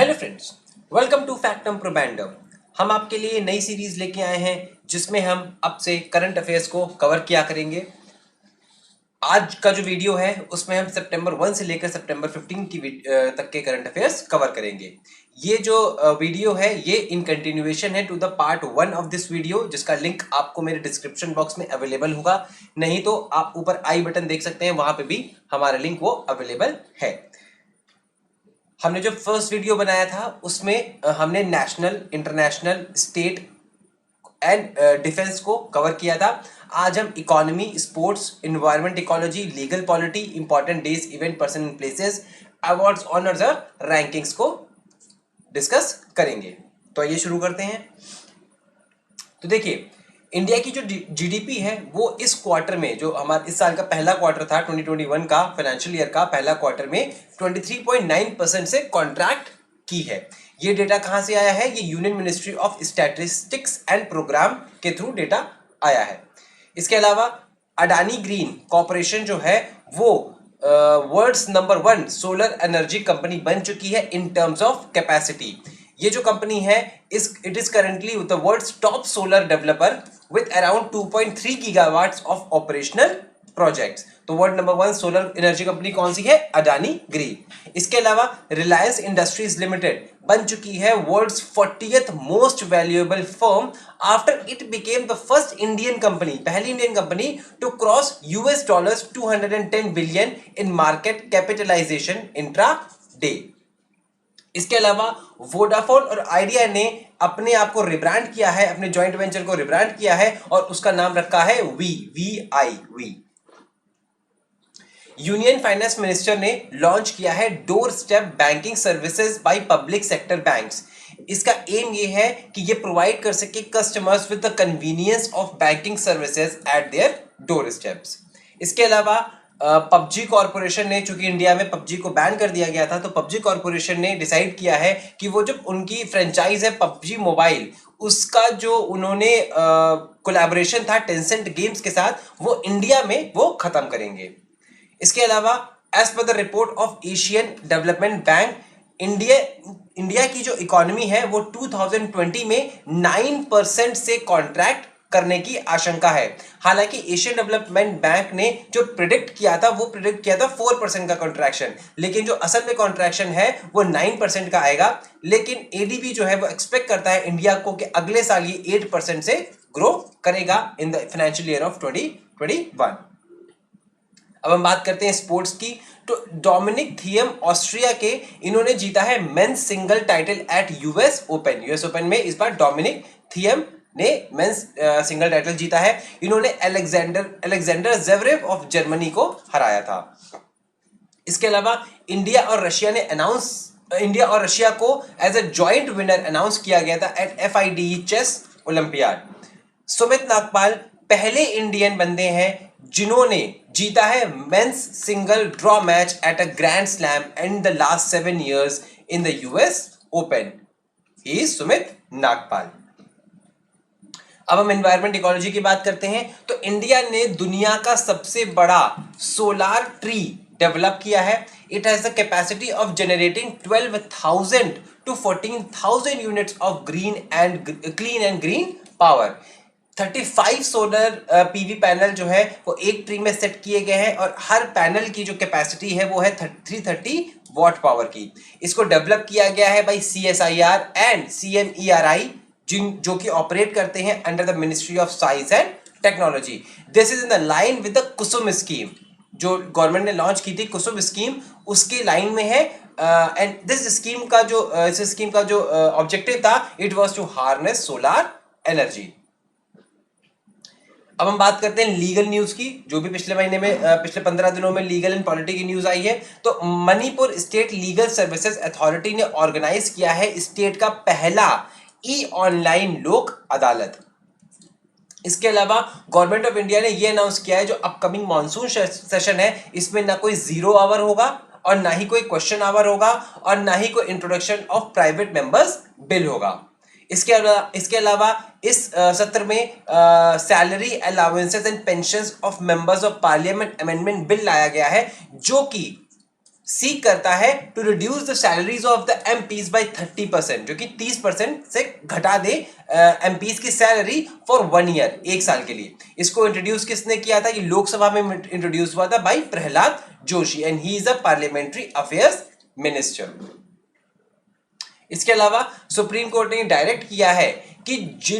Hello friends, welcome to factum probandum. हम आपके लिए नई सीरीज लेके आए हैं जिसमें हम अब से करंट अफेयर्स को कवर किया करेंगे। आज का जो वीडियो है उसमें हम सितंबर 1 से लेकर सितंबर 15 तक के करंट अफेयर्स कवर करेंगे। ये जो वीडियो है ये इन कंटिन्यूएशन है to the part 1 of this video, जिसका लिंक आपको मेरे डिस्क्रिप्शन बॉक्स में अवेलेबल होगा। नहीं तो आप ऊपर आई बटन देख सकते हैं, वहां पे भी हमारा लिंक वो अवेलेबल है। हमने जो फर्स्ट वीडियो बनाया था उसमें हमने national, international, state and defence को कवर किया था। आज हम economy, sports, environment, ecology, legal polity, important days, event, person and places, awards, honours और रैंकिंग्स को डिस्कस करेंगे। तो आइए शुरू करते हैं। तो देखिए, इंडिया की जो जीडीपी है वो इस क्वार्टर में, जो हमारा इस साल का पहला क्वार्टर था 2021 का फाइनेंशियल ईयर का पहला क्वार्टर में 23.9% से कॉन्ट्रैक्ट की है। ये डेटा कहां से आया है? ये union ministry of statistics and program के थ्रू डेटा आया है। इसके अलावा अडानी ग्रीन कॉर्पोरेशन जो है वो world's number 1 solar energy company बन चुकी है इन टर्म्स ऑफ कैपेसिटी। ये जो कंपनी है it is currently the world's top solar developer with around 2.3 gigawatts of operational projects। तो world number 1 solar energy company कौन सी है? अडानी ग्रीन। इसके अलावा रिलायंस इंडस्ट्रीज लिमिटेड बन चुकी है world's 40th most valuable firm after it became the first Indian company, पहली Indian company to cross $US 210 billion in market capitalization intraday. इसके अलावा वोडाफोन और आइडिया ने अपने आप को रिब्रांड किया है, अपने जॉइंट वेंचर को रिब्रांड किया है और उसका नाम रखा है वी। यूनियन फाइनेंस मिनिस्टर ने लॉन्च किया है door step banking services by public sector banks. इसका एम ये है कि ये प्रोवाइड कर सके customers with the convenience of banking services at their door steps. इसके अलावा पबजी कॉर्पोरेशन ने, चूंकि इंडिया में पबजी को बैन कर दिया गया था, तो पबजी कॉर्पोरेशन ने डिसाइड किया है कि वो जब उनकी फ्रेंचाइज है पबजी मोबाइल, उसका जो उन्होंने कोलैबोरेशन था टेंसेंट गेम्स के साथ, वो इंडिया में वो खत्म करेंगे। इसके अलावा as per the report of Asian development bank, India की जो इकोनॉमी है वो 2020 में 9% से कॉन्ट्रैक्ट करने की आशंका है। हालांकि एशियन डेवलपमेंट बैंक ने जो प्रिडिक्ट किया था वो प्रिडिक्ट किया था 4% का कॉन्ट्रैक्शन, लेकिन जो असल में कॉन्ट्रैक्शन है वो 9% का आएगा। लेकिन एडीबी जो है वो एक्सपेक्ट करता है इंडिया को कि अगले साल ये 8% से ग्रो करेगा in the financial year of 2021। अब हम बात करते हैं स्पोर्ट्स की। तो डोमिनिक थियम ऑस्ट्रिया के, इन्होंने जीता है men's single title at US open में इस बार डोमिनिक थियम ने मेंस सिंगल टाइटल जीता है। इन्होंने अलेक्जेंडर ज़वेरेव ऑफ जर्मनी को हराया था। इसके अलावा इंडिया और रशिया को as a joint winner announce किया गया था at FIDE chess olympiad. Sumit Nagpal पहले इंडियन बंदे हैं जिन्होंने जीता है men's single draw match at a grand slam in the last 7 years in the US open. He is Sumit Nagpal. अब हम एनवायरमेंट इकोलॉजी की बात करते हैं। तो इंडिया ने दुनिया का सबसे बड़ा सोलार ट्री डेवलप किया है। It has the capacity of generating 12,000 to 14,000 units of clean and green power. 35 solar PV panel जो है वो एक ट्री में सेट किए गए हैं और हर पैनल की जो कैपेसिटी है वो है 330 वॉट पावर की। इसको डेवलप किया गया है बाय CSIR एंड CMERI, जो कि ऑपरेट करते हैं under the ministry of science and technology. This is in the line with the Kusum scheme, जो गवर्नमेंट ने लॉन्च की थी कुसुम स्कीम, उसके लाइन में है। एंड दिस स्कीम का जो ऑब्जेक्टिव था it was to harness solar energy. अब हम बात करते हैं लीगल न्यूज की, जो भी पिछले महीने में पिछले 15 दिनों में लीगल एंड पॉलिटी की न्यूज आई है। तो Manipur state legal services authority ने ऑर्गेनाइज किया है स्टेट का पहला ऑनलाइन लोक अदालत। इसके अलावा गवर्नमेंट ऑफ इंडिया ने यह अनाउंस किया है जो अपकमिंग मॉनसून सेशन है इसमें ना कोई 0 आवर होगा और ना ही कोई क्वेश्चन आवर होगा और ना ही कोई introduction of private members bill होगा। इसके अलावा इस सत्र में salary allowances and pensions of members of parliament amendment bill लाया गया है, जो कि सीक करता है to reduce the salaries of the MPs by 30%, जो कि 30% से घटा दे एमपीज की सैलरी फॉर 1 ईयर, 1 साल के लिए। इसको इंट्रोड्यूस किसने किया था? ये लोकसभा में इंट्रोड्यूस हुआ था by Prahlad Joshi and he is a parliamentary affairs minister. इसके अलावा सुप्रीम कोर्ट ने डायरेक्ट किया है कि जो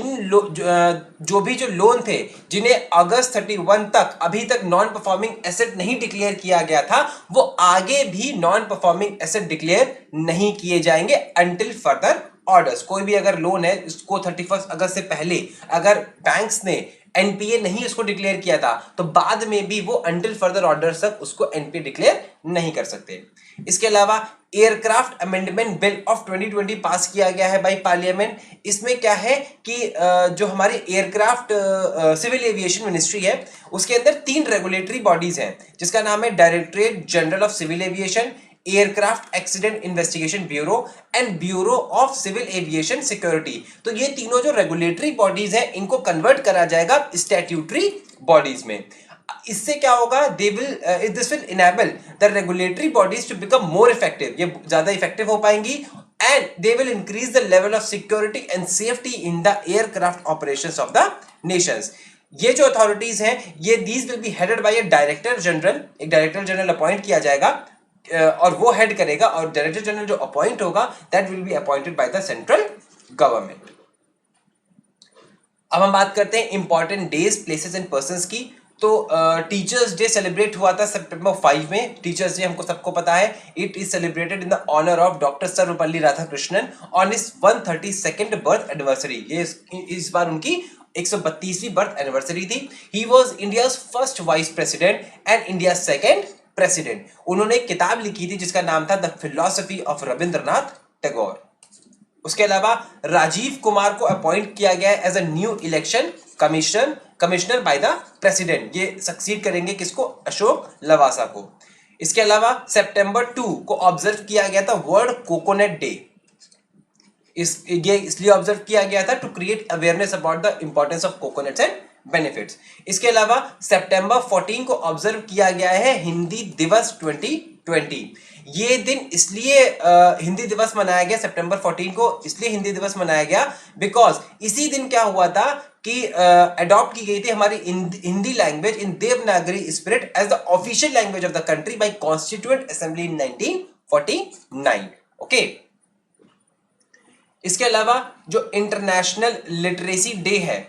लोन थे जिन्हें अगस्त 31 तक अभी तक नॉन परफॉर्मिंग एसेट नहीं डिक्लेयर किया गया था, वो आगे भी नॉन परफॉर्मिंग एसेट डिक्लेयर नहीं किए जाएंगे अंटिल फर्दर ऑर्डर्स। कोई भी अगर लोन है इसको 31 अगस्त से पहले अगर बैंक्स ने एनपीए नहीं उसको डिक्लेयर किया था, तो बाद में भी वो अंटिल फर्दर ऑर्डर्स तक उसको एनपीए डिक्लेयर नहीं कर सकते। इसके अलावा एयरक्राफ्ट अमेंडमेंट बिल ऑफ 2020 पास किया गया है बाय पार्लियामेंट। इसमें क्या है कि जो हमारी एयरक्राफ्ट सिविल एविएशन मिनिस्ट्री है उसके अंदर 3 रेगुलेटरी बॉडीज हैं, जिसका नाम है directorate general of civil aviation, aircraft accident investigation bureau and bureau of civil aviation security. तो ये तीनों जो रेगुलेटरी बॉडीज हैं इनको कन्वर्ट करा जाएगा स्टैट्यूटरी बॉडीज में। इससे क्या होगा? This will enable the regulatory bodies to become more effective, ये ज्यादा इफेक्टिव हो पाएंगी and they will increase the level of security and safety in the aircraft operations of the nations. ये जो अथॉरिटीज हैं ये these will be headed by a director general, एक director general appoint किया जाएगा और वो हेड करेगा, और डायरेक्टर जनरल जो अपॉइंट होगा that will be appointed by the central government. अब हम बात करते हैं important days, places and persons की। तो टीचर्स डे सेलिब्रेट हुआ था सितंबर 5 में। टीचर्स डे हमको सबको पता है, it is celebrated in the honour of doctor Sarvepalli Radhakrishnan on his 132nd birth anniversary. ये इस बार उनकी 132वीं बर्थ एनिवर्सरी थी। He was India's first vice president and India second president. उन्होंने एक किताब लिखी थी जिसका नाम था the philosophy of Rabindranath Tagore. उसके अलावा राजीव कुमार को अपॉइंट किया गया as a new election commissioner by the president. ये सक्सीड करेंगे किसको? अशोक लवासा को। इसके अलावा सितंबर 2 को ऑब्जर्व किया गया था वर्ल्ड कोकोनट डे। ये इसलिए ऑब्जर्व किया गया था to create awareness about the importance of coconuts and benefits. इसके अलावा सितंबर 14 को ऑब्जर्व किया गया है हिंदी दिवस 2020। ये दिन इसलिए हिंदी दिवस मनाया गया सितंबर 14 को, इसलिए हिंदी दिवस मनाया गया बिकॉज इसी दिन क्या हुआ था कि अडॉप्ट की गई थी हमारी Hindi language in Devanagari spirit as the official language of the country by constituent assembly in 1949। Okay. इसके अलावा जो इंटरनेशनल लिटरेसी डे है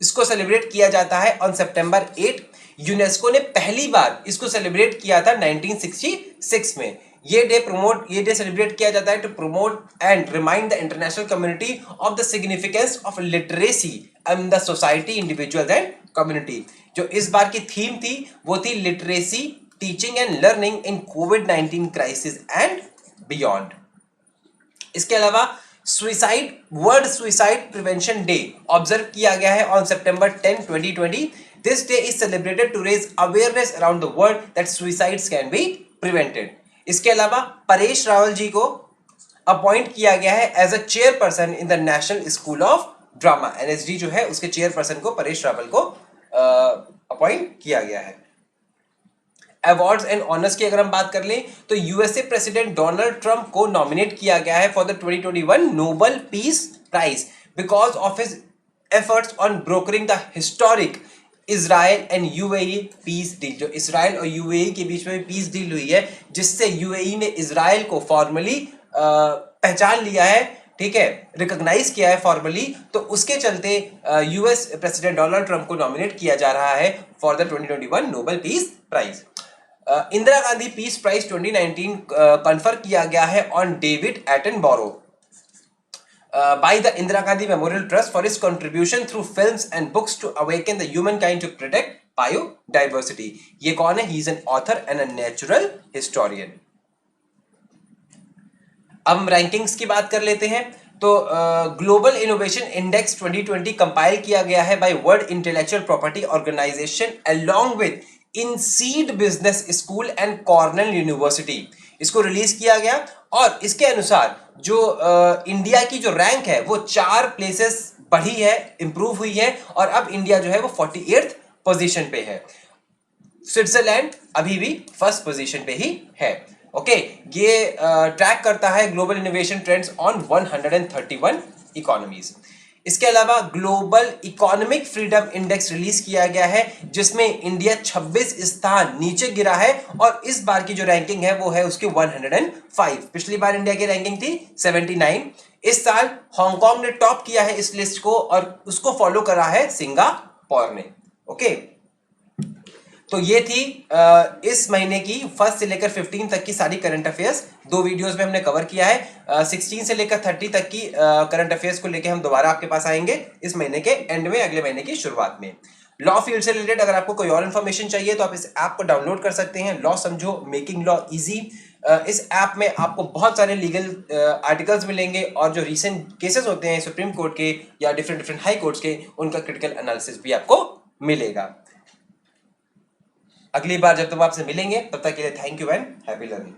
इसको सेलिब्रेट किया जाता है ऑन सितंबर 8। यूनेस्को ने पहली बार इसको सेलिब्रेट किया था 1966 में। ये डे सेलिब्रेट किया जाता है to promote and remind the international community of the significance of literacy in the society, individuals and community. जो इस बार की थीम थी वो थी literacy, teaching and learning in कोविड-19 क्राइसिस एंड बियॉन्ड। इसके अलावा world suicide prevention day observe किया गया है ऑन सितंबर 10, 2020। This day is celebrated to raise awareness around the world that suicides can be prevented. इसके अलावा परेश रावल जी को अपॉइंट किया गया है as a chairperson in the national school of drama. NSD जो है उसके चेयरपर्सन को परेश रावल को अपॉइंट किया गया है। अवार्ड्स एंड ऑनर्स की अगर हम बात कर लें तो यूएसए प्रेसिडेंट डोनाल्ड ट्रंप को नॉमिनेट किया गया है for the 2021 Nobel peace prize because of his efforts on brokering the historic Israel and UAE peace deal. जो इसराइल और यूएई के बीच में पीस डील हुई है जिससे यूएई ने इजराइल को फॉर्मली पहचान लिया है, ठीक है, रिकॉग्नाइज किया है फॉर्मली। तो उसके चलते यूएस प्रेसिडेंट डोनाल्ड ट्रंप को नॉमिनेट किया जा रहा है for the 2021 Nobel peace prize. Indira Gandhi peace prize 2019 confer किया गया है on David Attenborough by the Indira Gandhi memorial trust for his contribution through films and books to awaken the human kind to protect biodiversity. ये कौन है? He is an author and a natural historian. अब हम rankings की बात कर लेते हैं। तो ग्लोबल इनोवेशन इंडेक्स 2020 कंपाइल किया गया है by world intellectual property organisation along with INSEAD business school and Cornell university. इसको रिलीज किया गया और इसके अनुसार जो इंडिया की जो रैंक है वो 4 प्लेसेस बढ़ी है, इंप्रूव हुई है और अब इंडिया जो है वो 48th पोजीशन पे है। स्विट्जरलैंड अभी भी फर्स्ट पोजीशन पे ही है। ओके, ये ट्रैक करता है global innovation trends on 131 economies. इसके अलावा global economic freedom index release किया गया है, जिसमें इंडिया 26 स्थान नीचे गिरा है और इस बार की जो रैंकिंग है वो है उसकी 105। पिछली बार इंडिया की रैंकिंग थी 79। इस साल हांगकांग ने टॉप किया है इस लिस्ट को और उसको फॉलो करा है सिंगापुर ने। ओके, तो ये थी इस महीने की 1 से लेकर 15 तक की सारी करंट अफेयर्स। 2 वीडियोस में हमने कवर किया है। 16 से लेकर 30 तक की करंट अफेयर्स को लेकर हम दोबारा आपके पास आएंगे इस महीने के एंड में, अगले महीने की शुरुआत में। लॉ फील्ड से रिलेटेड अगर आपको कोई और इन्फॉर्मेशन चाहिए तो आप इस ऐप को डाउनलोड कर सकते हैं, लॉ समझो मेकिंग लॉ इजी। इस ऐप में आपको बहुत सारे लीगल आर्टिकल्स मिलेंगे और जो रिसेंट केसेस होते हैं सुप्रीम कोर्ट के या डिफरेंट हाई कोर्ट्स के, उनका क्रिटिकल एनालिसिस भी आपको मिलेगा। अगली बार जब तुम आपसे मिलेंगे तब तक के लिए thank you and happy learning.